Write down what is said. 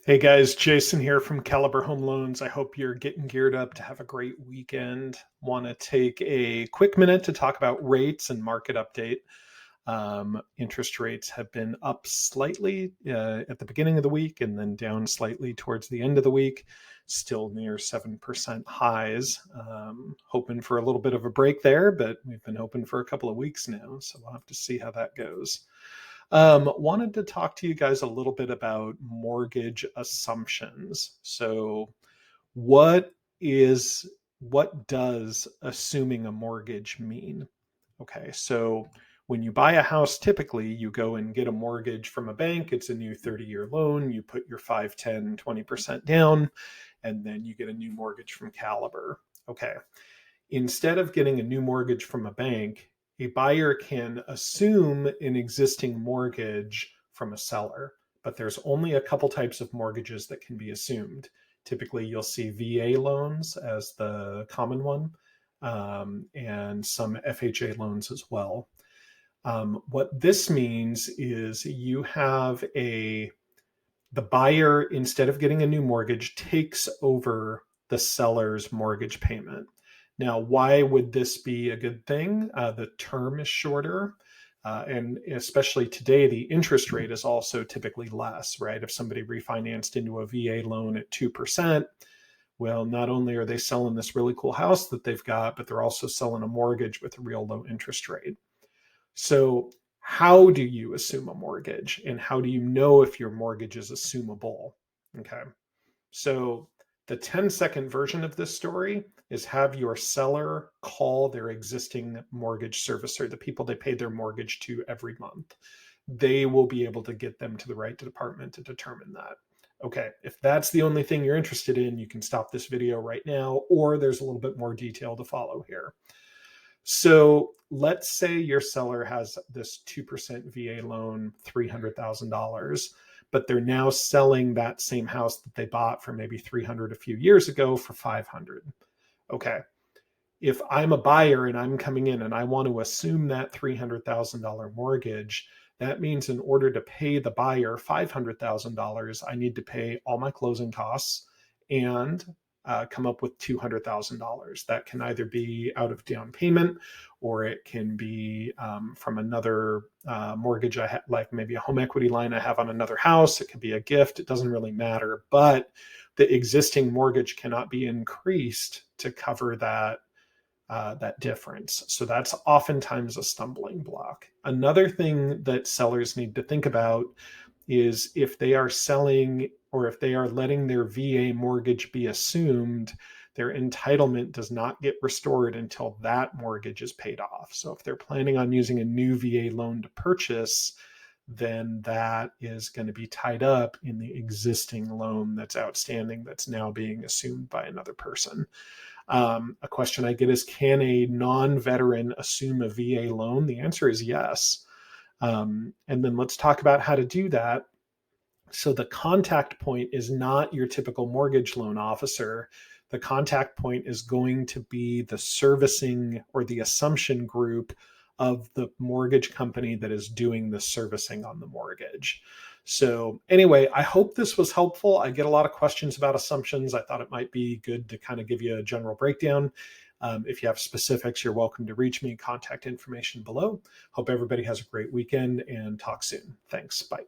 Hey guys, Jason here from Caliber Home Loans. I hope you're getting geared up to have a great weekend. Want to take a quick minute to talk about rates and market update. Interest rates have been up slightly at the beginning of the week and then down slightly towards the end of the week, still near 7% highs. Hoping for a little bit of a break there, but we've been hoping for a couple of weeks now, so we'll have to see how that goes. Wanted to talk to you guys a little bit about mortgage assumptions. So, what is what does assuming a mortgage mean? Okay, so when you buy a house, typically you go and get a mortgage from a bank. It's a new 30-year loan. You put your 5, 10, 20% down, and then you get a new mortgage from Caliber. Okay, instead of getting a new mortgage from a bank, a buyer can assume an existing mortgage from a seller, but there's only a couple types of mortgages that can be assumed. Typically, you'll see VA loans as the common one, and some FHA loans as well. What this means is the buyer, instead of getting a new mortgage, takes over the seller's mortgage payment. Now, why would this be a good thing? The term is shorter. And especially today, the interest rate is also typically less, right? If somebody refinanced into a VA loan at 2%, well, not only are they selling this really cool house that they've got, but they're also selling a mortgage with a real low interest rate. So, how do you assume a mortgage and how do you know if your mortgage is assumable? Okay. So, the 10-second version of this story is have your seller call their existing mortgage servicer, the people they pay their mortgage to every month. They will be able to get them to the right department to determine that. Okay, if that's the only thing you're interested in, you can stop this video right now, or there's a little bit more detail to follow here. So let's say your seller has this 2% VA loan, $300,000, but they're now selling that same house that they bought for maybe 300 a few years ago for 500. Okay. If I'm a buyer and I'm coming in and I want to assume that $300,000 mortgage, that means in order to pay the buyer $500,000, I need to pay all my closing costs and come up with $200,000. That can either be out of down payment or it can be from another mortgage I have, like maybe a home equity line I have on another house. It could be a gift. It doesn't really matter. But the existing mortgage cannot be increased to cover that difference. So that's oftentimes a stumbling block. Another thing that sellers need to think about is if they are selling or if they are letting their VA mortgage be assumed, their entitlement does not get restored until that mortgage is paid off. So if they're planning on using a new VA loan to purchase, then that is going to be tied up in the existing loan that's outstanding that's now being assumed by another person. A question I get is, can a non-veteran assume a VA loan? The answer is yes. And then let's talk about how to do that. So the contact point is not your typical mortgage loan officer. The contact point is going to be the servicing or the assumption group of the mortgage company that is doing the servicing on the mortgage. So anyway, I hope this was helpful. I get a lot of questions about assumptions. I thought it might be good to kind of give you a general breakdown. If you have specifics, you're welcome to reach me. Contact information below. Hope everybody has a great weekend and talk soon. Thanks. Bye.